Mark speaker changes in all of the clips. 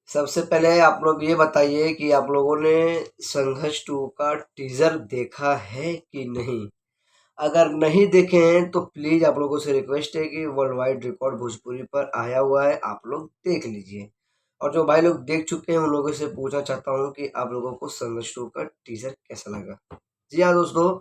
Speaker 1: सबसे पहले आप लोग ये बताइए कि आप लोगों ने संघर्ष 2 का टीजर देखा है कि नहीं? अगर नहीं देखे हैं तो प्लीज आप लोगों से रिक्वेस्ट है कि वर्ल्ड वाइड रिकॉर्ड भोजपुरी पर आया हुआ है, आप लोग देख लीजिए। और जो भाई लोग देख चुके हैं उन लोगों से पूछना चाहता हूँ कि आप लोगों को संघर्ष 2 का टीजर कैसा लगा। जी हाँ दोस्तों,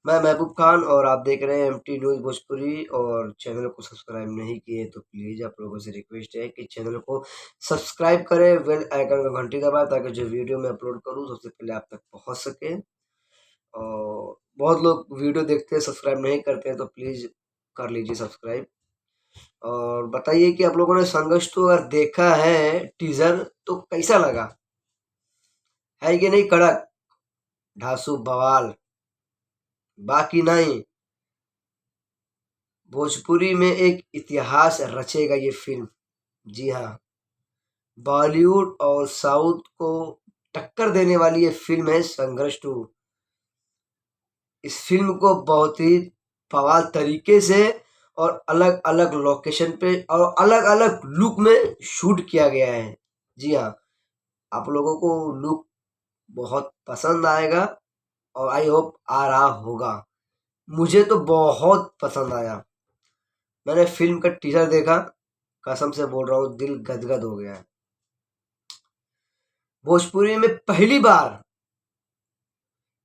Speaker 1: मैं महबूब खान और आप देख रहे हैं एमटी न्यूज़ भोजपुरी। और चैनल को सब्सक्राइब नहीं किए तो प्लीज़ आप लोगों से रिक्वेस्ट है कि चैनल को सब्सक्राइब करें, बेल आइकन का घंटी दबाएं ताकि जो वीडियो मैं अपलोड करूं सबसे पहले आप तक पहुंच सके। और बहुत लोग वीडियो देखते हैं सब्सक्राइब नहीं करते हैं, तो प्लीज़ कर लीजिए सब्सक्राइब। और बताइए कि आप लोगों ने संघर्ष तो अगर देखा है टीजर तो कैसा लगा, है कि नहीं कड़क ढासू बवाल? बाकी नहीं, भोजपुरी में एक इतिहास रचेगा ये फिल्म। जी हाँ, बॉलीवुड और साउथ को टक्कर देने वाली ये फिल्म है संघर्ष 2। इस फिल्म को बहुत ही बवाल तरीके से और अलग अलग लोकेशन पे और अलग अलग लुक में शूट किया गया है। जी हाँ, आप लोगों को लुक बहुत पसंद आएगा और आई होप आ रहा होगा। मुझे तो बहुत पसंद आया। मैंने फिल्म का टीजर देखा, कसम से बोल रहा हूँ दिल गदगद हो गया है। भोजपुरी में पहली बार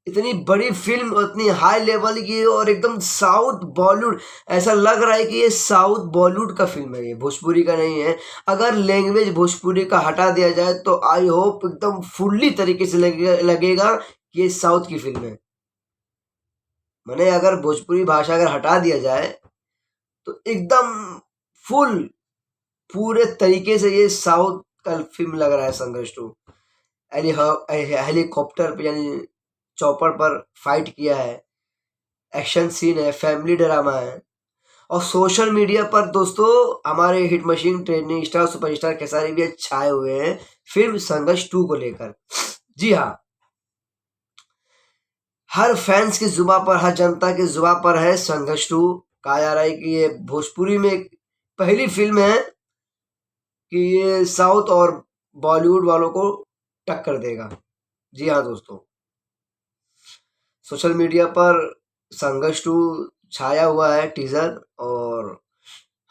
Speaker 1: इतनी बड़ी फिल्म, इतनी हाई लेवल की और एकदम साउथ बॉलीवुड, ऐसा लग रहा है कि ये साउथ बॉलीवुड का फिल्म है, ये भोजपुरी का नहीं है। अगर लैंग्वेज भोजपुरी का हटा दिया जाए तो आई होप एकदम फुल्ली तरीके से लगेगा कि ये साउथ की फिल्म है। मैंने अगर भोजपुरी भाषा अगर हटा दिया जाए तो एकदम फुल पूरे तरीके से ये साउथ का फिल्म लग रहा है संघर्ष 2। हेलीकॉप्टर पे यानी चॉपर पर फाइट किया है, एक्शन सीन है, फैमिली ड्रामा है। और सोशल मीडिया पर दोस्तों हमारे hit machine, trending star, superstar Khesari भी छाए हुए हैं फिल्म संघर्ष 2 को लेकर। जी हाँ, हर फैंस की जुबा पर, हर जनता की जुबा पर है संघर्ष 2। कहा जा रहा है कि ये भोजपुरी में एक पहली फिल्म है कि ये साउथ और बॉलीवुड वालों को टक्कर देगा। जी हाँ दोस्तों, सोशल मीडिया पर संघर्ष 2 छाया हुआ है टीजर। और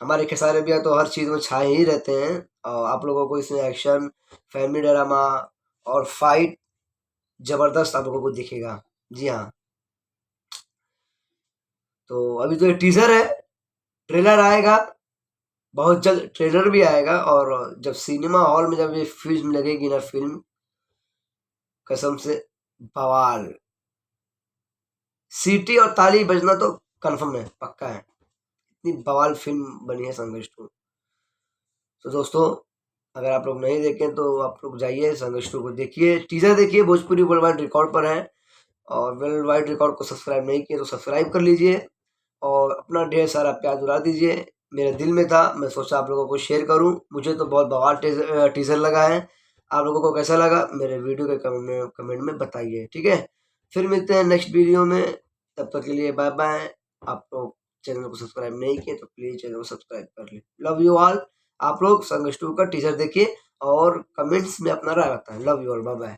Speaker 1: हमारे खेसारी भैया तो हर चीज़ में छाए ही रहते हैं। और आप लोगों को इसमें एक्शन, फैमिली ड्रामा और फाइट जबरदस्त आप लोगों को दिखेगा। जी हाँ, तो अभी तो ये टीजर है, ट्रेलर आएगा बहुत जल्द, ट्रेलर भी आएगा। और जब सिनेमा हॉल में जब ये फिल्म लगेगी ना, फिल्म कसम से बवाल, सीटी और ताली बजना तो कंफर्म है, पक्का है। इतनी बवाल फिल्म बनी है संघर्ष 2। तो दोस्तों, अगर आप लोग नहीं देखें तो आप लोग जाइए संघर्ष 2 को देखिए, टीजर देखिए, भोजपुरी वर्ल्ड वाइड रिकॉर्ड पर है। और वर्ल्ड वाइड रिकॉर्ड को सब्सक्राइब नहीं किए तो सब्सक्राइब कर लीजिए और अपना ढेर सारा प्यार दुला दीजिए। मेरे दिल में था, मैं सोचा आप लोगों को शेयर करूं। मुझे तो बहुत बवाल टीजर लगा है। आप लोगों को कैसा लगा मेरे वीडियो के कमेंट में बताइए, ठीक है? फिर मिलते हैं नेक्स्ट वीडियो में, तब तक के लिए बाय बाय। आप लोग चैनल को सब्सक्राइब नहीं किए तो प्लीज चैनल को सब्सक्राइब कर ले। Love you all. आप लोग संघर्ष 2 का टीजर देखिए और कमेंट्स में अपना राय बताएं। Love you all, bye bye.